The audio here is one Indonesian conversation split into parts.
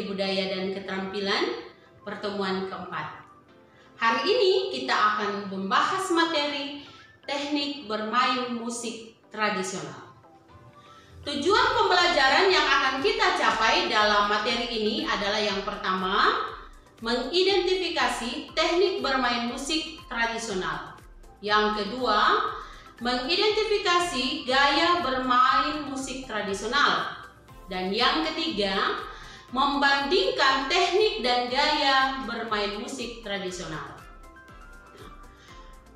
Seni Budaya dan Keterampilan pertemuan keempat. Hari ini kita akan membahas materi teknik bermain musik tradisional. Tujuan pembelajaran yang akan kita capai dalam materi ini adalah yang pertama, mengidentifikasi teknik bermain musik tradisional. Yang kedua, mengidentifikasi gaya bermain musik tradisional. Dan yang ketiga, membandingkan teknik dan gaya bermain musik tradisional.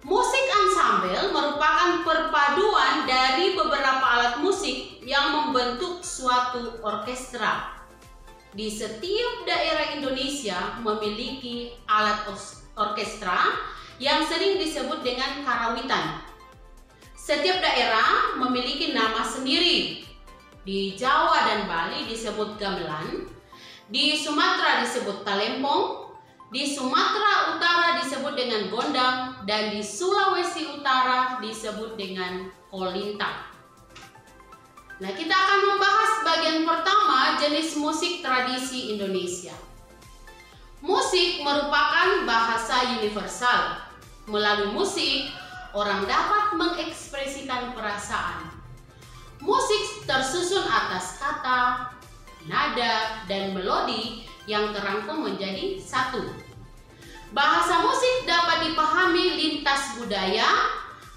Musik ensemble merupakan perpaduan dari beberapa alat musik yang membentuk suatu orkestra. Di setiap daerah Indonesia memiliki alat orkestra yang sering disebut dengan karawitan. Setiap daerah memiliki nama sendiri. Di Jawa dan Bali disebut gamelan, di Sumatera disebut talempong, di Sumatera Utara disebut dengan gondang, dan di Sulawesi Utara disebut dengan kolintang. Nah, kita akan membahas bagian pertama, jenis musik tradisi Indonesia. Musik merupakan bahasa universal. Melalui musik, orang dapat mengekspresikan perasaan. Musik tersusun atas kata, nada, dan melodi yang terangkum menjadi satu. Bahasa musik dapat dipahami lintas budaya,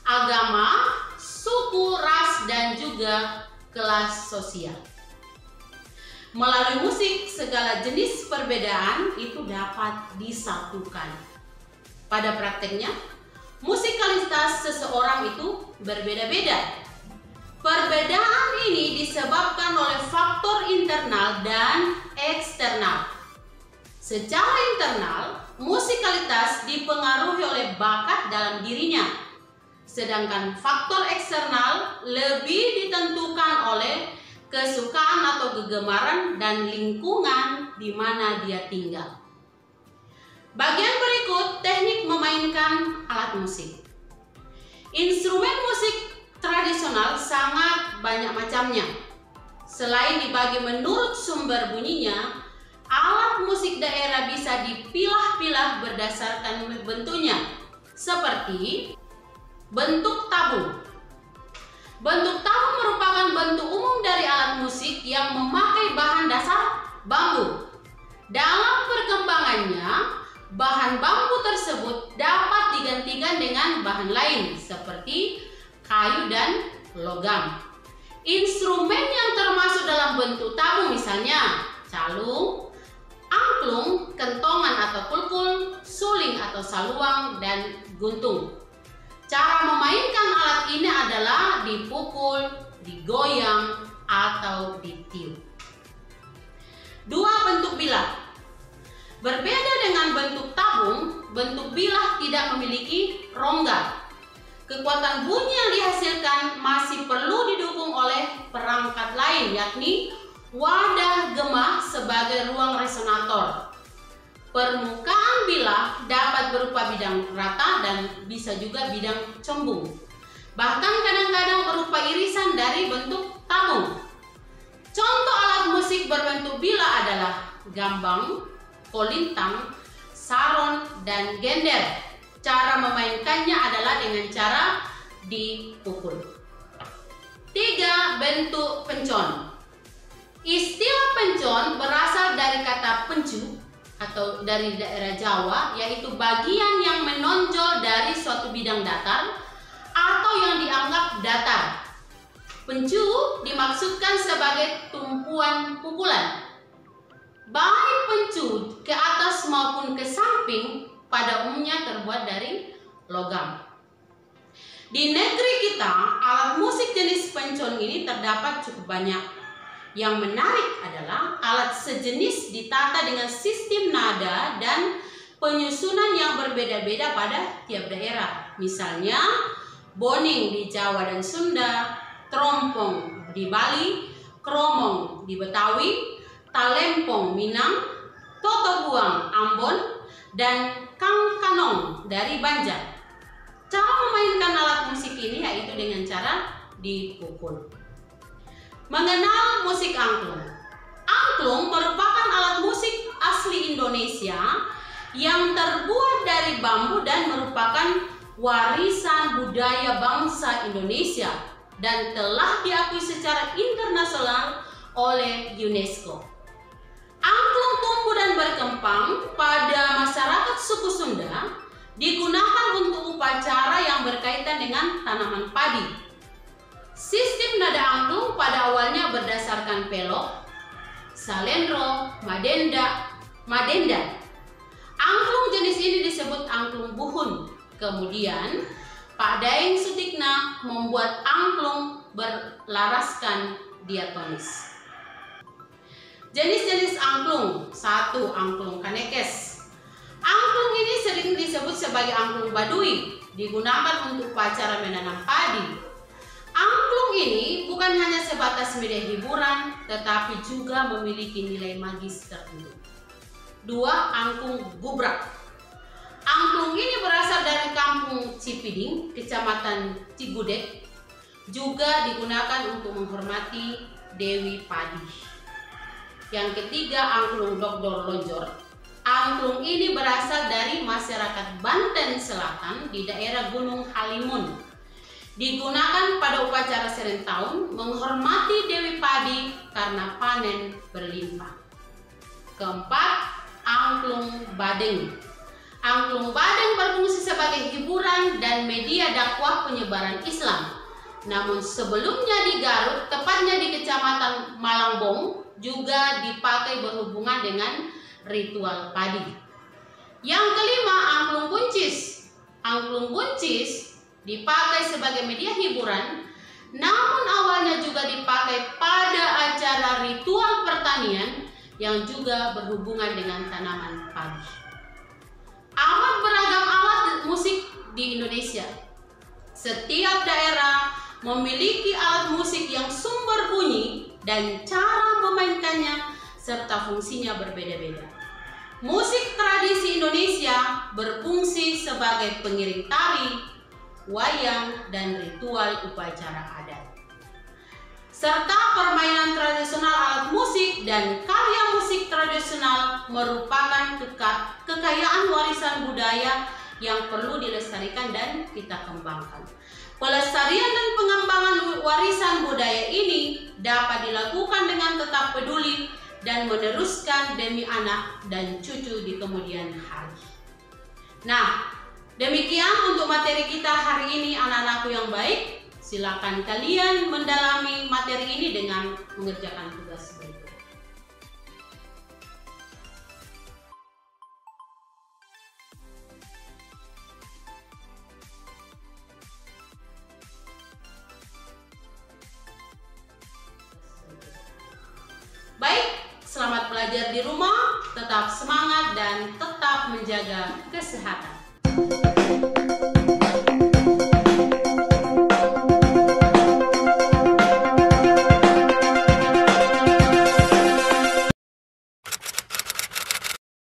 agama, suku, ras, dan juga kelas sosial. Melalui musik, segala jenis perbedaan itu dapat disatukan. Pada prakteknya, musikalitas seseorang itu berbeda-beda. Perbedaan ini disebabkan oleh faktor internal dan eksternal. Secara internal, musikalitas dipengaruhi oleh bakat dalam dirinya, sedangkan faktor eksternal lebih ditentukan oleh kesukaan atau kegemaran dan lingkungan di mana dia tinggal. Bagian berikut teknik memainkan alat musik. Instrumen musik tradisional sangat banyak macamnya. Selain dibagi menurut sumber bunyinya, alat musik daerah bisa dipilah-pilah berdasarkan bentuknya, seperti bentuk tabung. Bentuk tabung merupakan bentuk umum dari alat musik yang memakai bahan dasar bambu. Dalam perkembangannya, bahan bambu tersebut dapat digantikan dengan bahan lain seperti kayu dan logam. Instrumen yang termasuk dalam bentuk tabung misalnya calung, angklung, kentongan atau kulkul, suling atau saluang, dan guntung. Cara memainkan alat ini adalah dipukul, digoyang, atau ditiup. Dua bentuk bilah. Berbeda dengan bentuk tabung, bentuk bilah tidak memiliki rongga. Kekuatan bunyi yang dihasilkan masih perlu didukung oleh perangkat lain, yakni wadah gemah sebagai ruang resonator. Permukaan bilah dapat berupa bidang rata dan bisa juga bidang cembung. Bahkan kadang-kadang berupa irisan dari bentuk tabung. Contoh alat musik berbentuk bilah adalah gambang, kolintang, saron, dan gender. Cara memainkannya adalah dengan cara dipukul. 3. Bentuk pencon. Istilah pencon berasal dari kata pencu atau dari daerah Jawa, yaitu bagian yang menonjol dari suatu bidang datar atau yang dianggap datar. Pencu dimaksudkan sebagai tumpuan pukulan. Baik pencu ke atas maupun ke samping pada umumnya terbuat dari logam. Di negeri kita, alat musik jenis pencon ini terdapat cukup banyak. Yang menarik adalah alat sejenis ditata dengan sistem nada dan penyusunan yang berbeda-beda pada tiap daerah. Misalnya, boning di Jawa dan Sunda, trompong di Bali, kromong di Betawi, talempong Minang, totobuang Ambon, dan kangkanong dari Banjar. Cara memainkan alat musik ini yaitu dengan cara dipukul. Mengenal musik angklung. Angklung merupakan alat musik Indonesia yang terbuat dari bambu dan merupakan warisan budaya bangsa Indonesia dan telah diakui secara internasional oleh UNESCO. Angklung tumbuh dan berkembang pada masyarakat suku Sunda, digunakan untuk upacara yang berkaitan dengan tanaman padi. Sistem nada angklung pada awalnya berdasarkan pelok, salendro, madenda. Angklung jenis ini disebut angklung buhun. Kemudian Pak Daeng Sutikna membuat angklung berlaraskan diatonis. Jenis-jenis angklung. 1. Angklung kanekes. Angklung ini sering disebut sebagai angklung Baduy, digunakan untuk upacara menanam padi. Angklung ini bukan hanya sebatas media hiburan, tetapi juga memiliki nilai magis tertentu. 2. Angklung gubrak. Angklung ini berasal dari kampung Cipiding, kecamatan Cigudeg, juga digunakan untuk menghormati Dewi Padi. Yang ketiga, angklung Dogdol Lonjor. Angklung ini berasal dari masyarakat Banten Selatan di daerah Gunung Halimun. Digunakan pada upacara serentahun menghormati Dewi Padi karena panen berlimpah. Keempat, angklung badeng. Angklung badeng berfungsi sebagai hiburan dan media dakwah penyebaran Islam. Namun sebelumnya di Garut, tepatnya di Kecamatan Malangbong, juga dipakai berhubungan dengan ritual padi. Yang kelima, angklung buncis. Angklung buncis dipakai sebagai media hiburan, namun awalnya juga dipakai pada acara ritual pertanian yang juga berhubungan dengan tanaman padi. Amat beragam alat musik di Indonesia. Setiap daerah memiliki alat musik yang sumber bunyi dan cara memainkannya serta fungsinya berbeda-beda. Musik tradisi Indonesia berfungsi sebagai pengiring tari, wayang, dan ritual upacara adat. Serta permainan tradisional alat musik dan karya musik tradisional merupakan kekayaan warisan budaya yang perlu dilestarikan dan kita kembangkan. Pelestarian dan pengembangan warisan budaya ini dapat dilakukan dengan tetap peduli dan meneruskan demi anak dan cucu di kemudian hari. Nah, demikian untuk materi kita hari ini, anak-anakku yang baik. Silakan kalian mendalami materi ini dengan mengerjakan tugas berikut. Baik, selamat belajar di rumah, tetap semangat dan tetap menjaga kesehatan.